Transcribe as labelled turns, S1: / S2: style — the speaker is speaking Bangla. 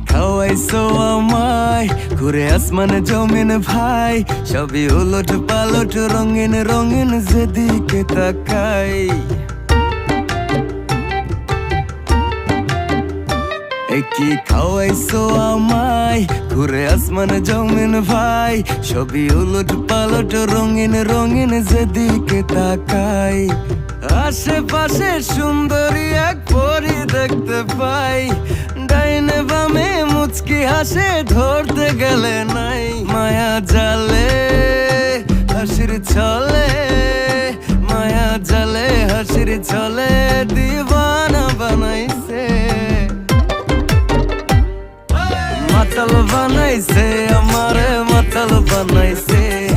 S1: খাওয়াইছো আমায় ঘুরে আসমানে জমিন ভাই, সবই উলট পালট রঙিন রঙিন যেদিকে তাকাই। কি খাওয়াইছো আমায় ঘুরে আসমানে জমিন ভাই, সবই উলট পালট রঙিন রঙিন যেদিকে তাকাই। আশেপাশে সুন্দরী এক পরি দেখতে পাই, ডাইনে বামে মুচকি হাসে ধরতে গেলে নাই। মায়া জালে